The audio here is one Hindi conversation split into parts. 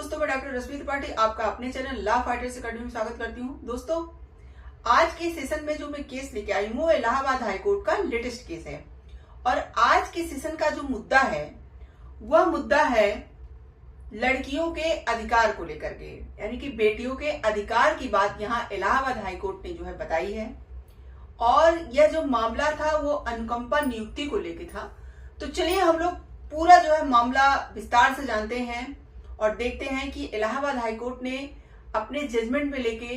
दोस्तों, मैं डॉक्टर रश्मि त्रिपाठी आपका अपने चैनल लॉ फाइटर्स अकेडमी में स्वागत करती हूँ। दोस्तों, आज के सेशन में जो मैं केस लेके आई हूँ वो इलाहाबाद हाईकोर्ट का लेटेस्ट केस है। और आज के सेशन का जो मुद्दा है वह मुद्दा है लड़कियों के अधिकार को लेकर के, यानी कि बेटियों के अधिकार की बात यहाँ इलाहाबाद हाईकोर्ट ने जो है बताई है। और यह जो मामला था वो अनुकंपा नियुक्ति को लेकर था। तो चलिए हम लोग पूरा जो है मामला विस्तार से जानते हैं और देखते हैं कि इलाहाबाद हाईकोर्ट ने अपने जजमेंट में लेके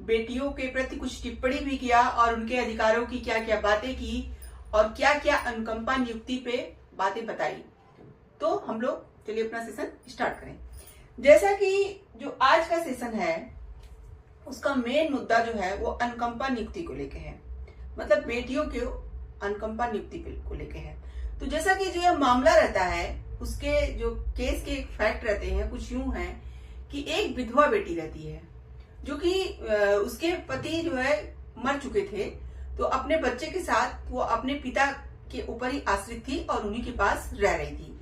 बेटियों के प्रति कुछ टिप्पणी भी किया और उनके अधिकारों की क्या क्या बातें की और क्या क्या अनुकंपा नियुक्ति पे बातें बताई। तो हम लोग चलिए अपना सेशन स्टार्ट करें। जैसा कि जो आज का सेशन है उसका मेन मुद्दा जो है वो अनुकंपा नियुक्ति को लेके है, मतलब बेटियों के अनुकंपा नियुक्ति को लेके है। तो जैसा कि जो यह मामला रहता है उसके जो केस के फैक्ट रहते हैं कुछ यूं हैं कि एक विधवा बेटी रहती है जो कि उसके पति जो है मर चुके थे, तो अपने बच्चे के साथ वो अपने पिता के ऊपर ही आश्रित थी और उन्हीं के पास रह रही थी।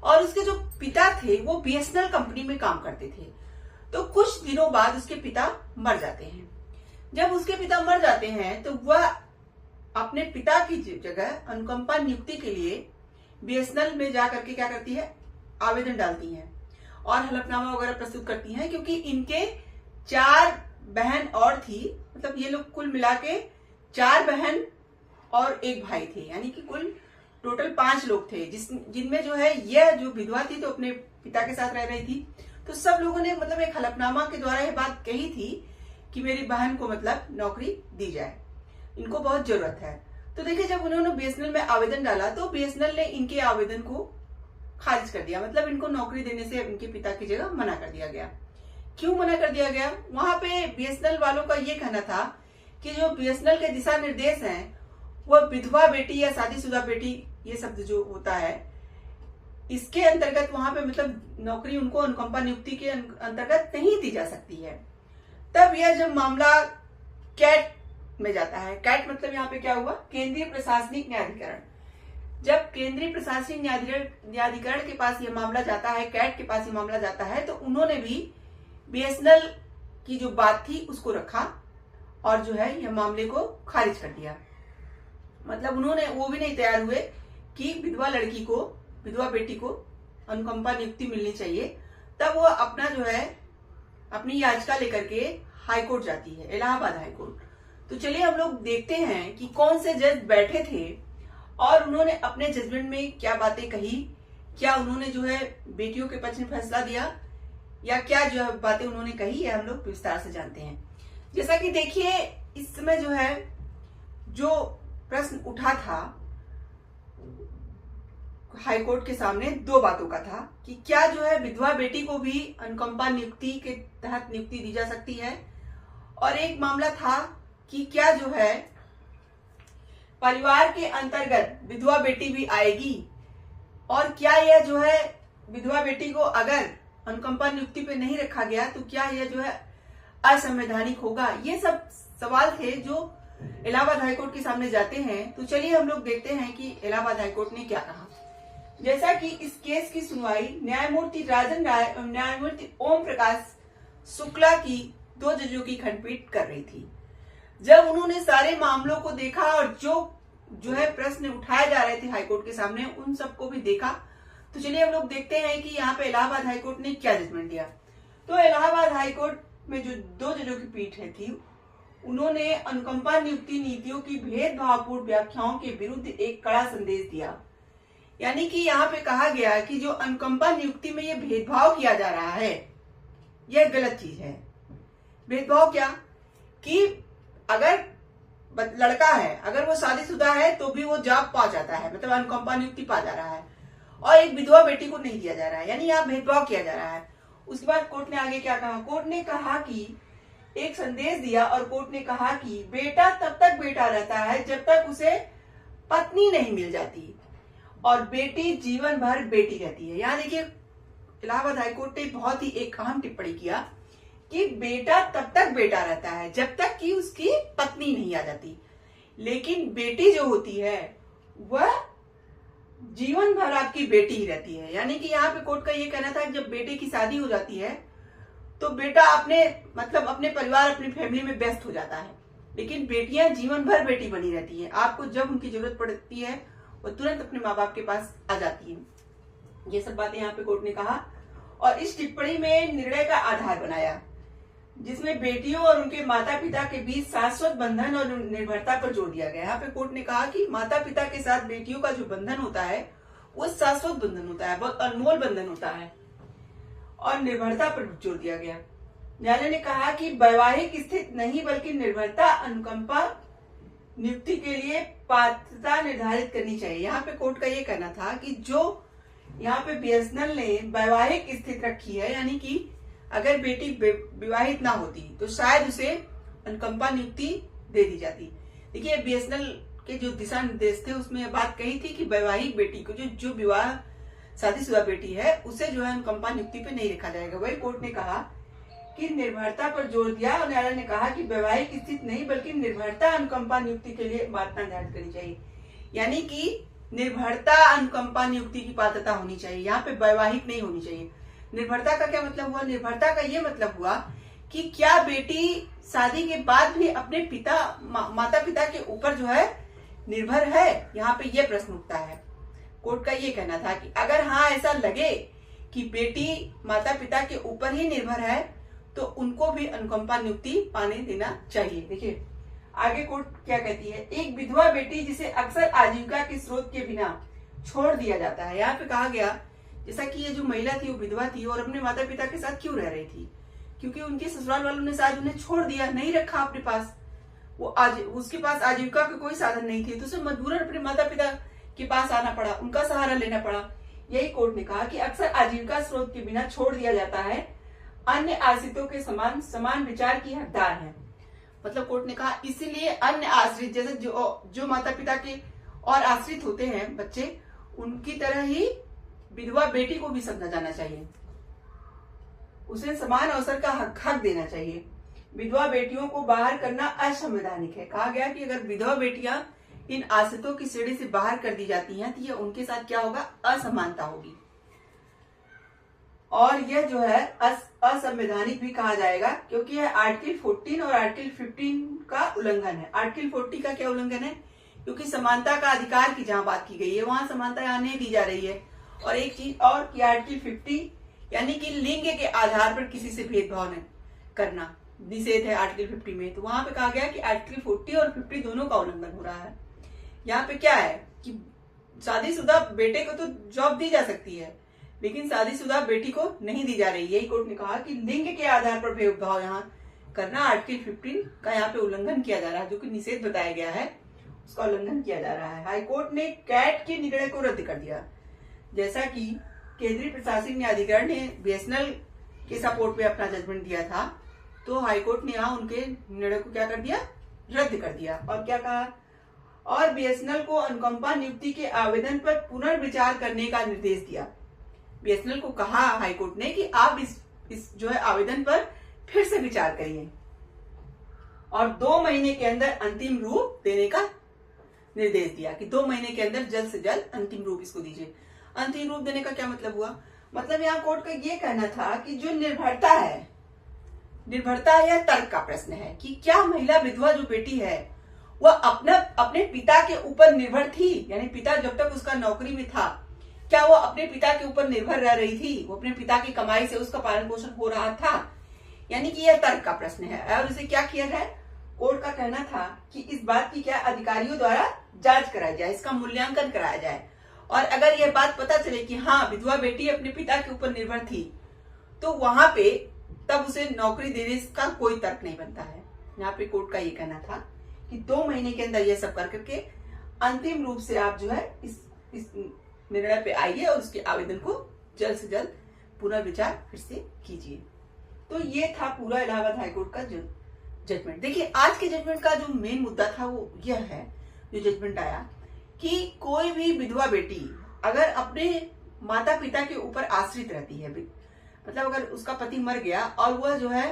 और उसके जो पिता थे वो बीएसएनएल कंपनी में काम करते थे। तो कुछ दिनों बाद उसके पिता मर जाते हैं। जब उसके पिता मर जाते हैं तो वह अपने पिता की जगह अनुकंपा नियुक्ति के लिए बीएसएनएल में जाकर के क्या करती है, आवेदन डालती हैं और हलफनामा वगैरह प्रस्तुत करती हैं, क्योंकि इनके 4 बहन और थी, मतलब ये लोग कुल मिला के 4 बहन और 1 भाई थे, यानी कि कुल टोटल 5 लोग थे, जिनमें जो है यह जो विधवा थी तो अपने पिता के साथ रह रही थी। तो सब लोगों ने मतलब एक हलफनामा के द्वारा यह बात कही थी कि मेरी बहन को मतलब नौकरी दी जाए, इनको बहुत जरूरत है। तो देखिए, जब उन्होंने बीएसएनएल में आवेदन डाला तो बीएसएनएल ने इनके आवेदन को खारिज कर दिया, मतलब इनको नौकरी देने से इनके पिता की जगह मना कर दिया गया। क्यों मना कर दिया गया? वहां पे बीएसएनएल वालों का ये कहना था कि जो बीएसएनएल के दिशा निर्देश हैं वह विधवा बेटी या शादीशुदा बेटी ये शब्द जो होता है इसके अंतर्गत वहां पे मतलब नौकरी उनको अनुकंपा नियुक्ति के अंतर्गत नहीं दी जा सकती है। तब यह जब मामला कैट में जाता है, कैट मतलब यहाँ पे क्या हुआ, केंद्रीय प्रशासनिक न्यायाधिकरण। जब केंद्रीय प्रशासनिक न्यायाधिकरण के पास ये मामला जाता है, कैट के पास ये मामला जाता है, तो उन्होंने भी बीएसएनएल की जो बात थी उसको रखा और जो है यह मामले को खारिज कर दिया। मतलब उन्होंने वो भी नहीं तैयार हुए कि विधवा लड़की को, विधवा बेटी को अनुकंपा नियुक्ति मिलनी चाहिए। तब वो अपना जो है अपनी याचिका लेकर के हाईकोर्ट जाती है, इलाहाबाद हाईकोर्ट। तो चलिए हम लोग देखते हैं कि कौन से जज बैठे थे और उन्होंने अपने जजमेंट में क्या बातें कही, क्या उन्होंने जो है बेटियों के पक्ष में फैसला दिया या क्या जो है बातें उन्होंने कही है, हम लोग विस्तार से जानते हैं। जैसा कि देखिए, इस समय जो है जो प्रश्न उठा था हाईकोर्ट के सामने 2 बातों का था कि क्या जो है विधवा बेटी को भी अनुकंपा नियुक्ति के तहत नियुक्ति दी जा सकती है, और एक मामला था कि क्या जो है परिवार के अंतर्गत विधवा बेटी भी आएगी, और क्या यह जो है विधवा बेटी को अगर अनुकंपा नियुक्ति पे नहीं रखा गया तो क्या यह जो है असंवैधानिक होगा। ये सब सवाल थे जो इलाहाबाद हाईकोर्ट के सामने जाते हैं। तो चलिए हम लोग देखते हैं कि इलाहाबाद हाईकोर्ट ने क्या कहा। जैसा कि इस केस की सुनवाई न्यायमूर्ति राजन राय एवं न्यायमूर्ति ओम प्रकाश शुक्ला की 2 जजों की खंडपीठ कर रही थी। जब उन्होंने सारे मामलों को देखा और जो है प्रश्न उठाए जा रहे थे हाईकोर्ट के सामने उन सबको भी देखा, तो चलिए हम लोग देखते हैं कि यहाँ पे इलाहाबाद हाईकोर्ट ने क्या जजमेंट दिया। तो इलाहाबाद हाईकोर्ट में जो 2 जजों की पीठ थी उन्होंने अनुकंपा नियुक्ति नीतियों की भेदभावपूर्ण व्याख्याओं के विरुद्ध एक कड़ा संदेश दिया। यानी कि यहाँ पे कहा गया कि जो अनुकंपा नियुक्ति में ये भेदभाव किया जा रहा है यह गलत चीज है। भेदभाव क्या कि अगर लड़का है, अगर वो शादीशुदा है तो भी वो जॉब पा जाता है, मतलब अनुकंपा नियुक्ति पा जा रहा है, और एक विधवा बेटी को नहीं दिया जा रहा है, यानी यहाँ भेदभाव किया जा रहा है। उसके बाद कोर्ट ने आगे क्या कहा, कोर्ट ने कहा कि एक संदेश दिया और कोर्ट ने कहा कि बेटा तब तक बेटा रहता है जब तक उसे पत्नी नहीं मिल जाती, और बेटी जीवन भर बेटी रहती है। यहाँ देखिए इलाहाबाद हाईकोर्ट ने बहुत ही एक अहम टिप्पणी किया कि बेटा तब तक बेटा रहता है जब तक कि उसकी पत्नी नहीं आ जाती, लेकिन बेटी जो होती है वह जीवन भर आपकी बेटी ही रहती है। यानी कि यहाँ पे कोर्ट का ये कहना था कि जब बेटे की शादी हो जाती है तो बेटा अपने परिवार, अपनी फैमिली में व्यस्त हो जाता है, लेकिन बेटियां जीवन भर बेटी बनी रहती है। आपको जब उनकी जरूरत पड़ती है वो तुरंत अपने माँ बाप के पास आ जाती है। ये सब बातें यहाँ पे कोर्ट ने कहा और इस टिप्पणी में निर्णय का आधार बनाया, जिसमें बेटियों और उनके माता पिता के बीच शाश्वत बंधन और निर्भरता पर जोर दिया गया। यहाँ पे कोर्ट ने कहा कि माता पिता के साथ बेटियों का जो बंधन होता है वो शाश्वत बंधन होता है, बहुत अनमोल बंधन होता है, और निर्भरता पर जोर दिया गया। न्यायालय ने कहा कि वैवाहिक स्थिति नहीं बल्कि निर्भरता, अनुकंपा नियुक्ति के लिए पात्रता निर्धारित करनी चाहिए। यहाँ पे कोर्ट का ये कहना था कि जो यहाँ पे बीएसएनएल ने वैवाहिक स्थिति रखी है, यानी कि अगर बेटी विवाहित ना होती तो शायद उसे अनुकंपा नियुक्ति दे दी जाती। देखिए बीएसएनएल के जो दिशा निर्देश थे उसमें बात कही थी कि वैवाहिक बेटी को जो विवाह शादीशुदा बेटी है उसे जो है अनुकंपा नियुक्ति पे नहीं रखा जाएगा। वही कोर्ट ने कहा कि निर्भरता पर जोर दिया और न्यायालय ने कहा कि वैवाहिक स्थिति नहीं बल्कि निर्भरता अनुकंपा नियुक्ति के लिए पात्रता निर्धारित करनी चाहिए। यानी कि निर्भरता अनुकंपा नियुक्ति की पात्रता होनी चाहिए, यहाँ पे वैवाहिक नहीं होनी चाहिए। निर्भरता का क्या मतलब हुआ? निर्भरता का ये मतलब हुआ कि क्या बेटी शादी के बाद भी अपने माता पिता के ऊपर जो है निर्भर है? यहाँ पे ये प्रश्न उठता है। कोर्ट का ये कहना था कि अगर हाँ ऐसा लगे कि बेटी माता पिता के ऊपर ही निर्भर है तो उनको भी अनुकंपा नियुक्ति पाने देना चाहिए। देखिए आगे कोर्ट क्या कहती है, एक विधवा बेटी जिसे अक्सर आजीविका के स्रोत के बिना छोड़ दिया जाता है। यहाँ पे कहा गया जैसा कि ये जो महिला थी वो विधवा थी और अपने माता पिता के साथ क्यों रह रही थी? क्योंकि उनके ससुराल वालों ने शायद उन्हें छोड़ दिया, नहीं रखा अपने पास, उसके पास आजीविका का कोई साधन नहीं थी तो उसे मजबूरन अपने माता पिता के पास आना पड़ा, उनका सहारा लेना पड़ा। यही कोर्ट ने कहा कि अक्सर आजीविका स्रोत के बिना छोड़ दिया जाता है, अन्य आश्रितों के समान विचार की हकदार है। मतलब कोर्ट ने कहा इसीलिए अन्य आश्रित जैसे जो माता पिता के और आश्रित होते हैं बच्चे, उनकी तरह ही विधवा बेटी को भी समझा जाना चाहिए, उसे समान अवसर का हक देना चाहिए। विधवा बेटियों को बाहर करना असंवैधानिक है। कहा गया कि अगर विधवा बेटियां इन आश्रितों की श्रेणी से बाहर कर दी जाती हैं तो यह उनके साथ क्या होगा? असमानता होगी और यह जो है असंवैधानिक भी कहा जाएगा, क्योंकि यह आर्टिकल 14 और आर्टिकल 15 का उल्लंघन है। आर्टिकल 40 का क्या उल्लंघन है? क्योंकि समानता का अधिकार की जहां बात की गई है वहां समानता यहाँ नहीं दी जा रही है। और एक चीज और कि आर्टिकल 50 यानी कि लिंग के आधार पर किसी से भेदभाव करना निषेध है आर्टिकल 50 में। तो वहां पे कहा गया कि आर्टिकल 40 और 50 दोनों का उल्लंघन हो रहा है। यहाँ पे क्या है कि शादीशुदा बेटे को तो जॉब दी जा सकती है लेकिन शादीशुदा बेटी को नहीं दी जा रही। यही कोर्ट ने कहा कि लिंग के आधार पर भेदभाव यहाँ करना आर्टिकल 15 का यहाँ पे उल्लंघन किया जा रहा है, जो कि निषेध बताया गया है उसका उल्लंघन किया जा रहा है। हाईकोर्ट ने कैट के निर्णय को रद्द कर दिया। जैसा कि केंद्रीय प्रशासनिक न्यायाधिकरण ने बीएसएनएल के सपोर्ट में अपना जजमेंट दिया था, तो हाईकोर्ट ने यहाँ उनके निर्णय को क्या कर दिया? रद्द कर दिया। और क्या कहा? और बीएसएनएल को अनुकंपा नियुक्ति के आवेदन पर पुनर्विचार करने का निर्देश दिया। बीएसएनएल को कहा हाईकोर्ट ने कि आप इस जो है आवेदन पर फिर से विचार करिए और 2 महीने के अंदर अंतिम रूप देने का निर्देश दिया कि 2 महीने के अंदर जल्द से जल्द अंतिम रूप इसको दीजिए। अंतिम रूप देने का क्या मतलब हुआ? मतलब यहाँ कोर्ट का ये कहना था कि जो निर्भरता है, निर्भरता यह तर्क का प्रश्न है कि क्या महिला विधवा जो बेटी है वह अपने पिता के ऊपर निर्भर थी, यानी पिता जब तक उसका नौकरी में था क्या वो अपने पिता के ऊपर निर्भर रह रही थी? वो अपने पिता की कमाई से उसका पालन पोषण हो रहा था? यानी कि यह तर्क का प्रश्न है और इसे क्या किया जाए? कोर्ट का कहना था कि इस बात की क्या अधिकारियों द्वारा जांच कराई जाए, इसका मूल्यांकन कराया जाए और अगर यह बात पता चले कि हाँ विधवा बेटी अपने पिता के ऊपर निर्भर थी तो वहां पे तब उसे नौकरी देने का कोई तर्क नहीं बनता है। यहाँ पे कोर्ट का ये कहना था कि 2 महीने के अंदर ये सब करके अंतिम रूप से आप जो है इस निर्णय पे आइए और उसके आवेदन को जल्द से जल्द पुनर्विचार फिर से कीजिए। तो ये था पूरा इलाहाबाद हाईकोर्ट का जो जजमेंट। देखिए आज के जजमेंट का जो मेन मुद्दा था वो यह है, जो जजमेंट आया कि कोई भी विधवा बेटी अगर अपने माता पिता के ऊपर आश्रित रहती है, मतलब अगर उसका पति मर गया और वह जो है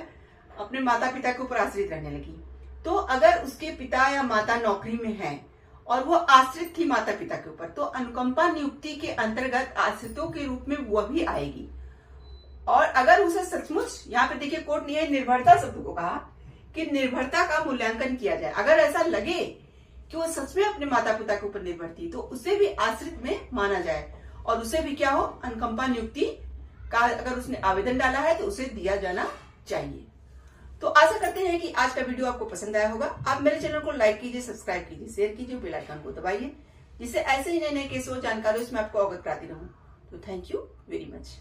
अपने माता पिता के ऊपर आश्रित रहने लगी, तो अगर उसके पिता या माता नौकरी में हैं और वो आश्रित थी माता पिता के ऊपर, तो अनुकंपा नियुक्ति के अंतर्गत आश्रितों के रूप में वह भी आएगी। और अगर उसे सचमुच, यहाँ पे देखिए कोर्ट ने निर्भरता शब्द को कहा कि निर्भरता का मूल्यांकन किया जाए, अगर ऐसा लगे कि वो सच में अपने माता पिता के ऊपर निर्भर थी तो उसे भी आश्रित में माना जाए और उसे भी क्या हो, अनुकंपा नियुक्ति का अगर उसने आवेदन डाला है तो उसे दिया जाना चाहिए। तो आशा करते हैं कि आज का वीडियो आपको पसंद आया होगा। आप मेरे चैनल को लाइक कीजिए, सब्सक्राइब कीजिए, शेयर कीजिए, बेल आइकन को दबाइए, जिससे ऐसे ही नए नए केस और जानकारी उसमें आपको अवगत कराती रहूं। तो थैंक यू वेरी मच।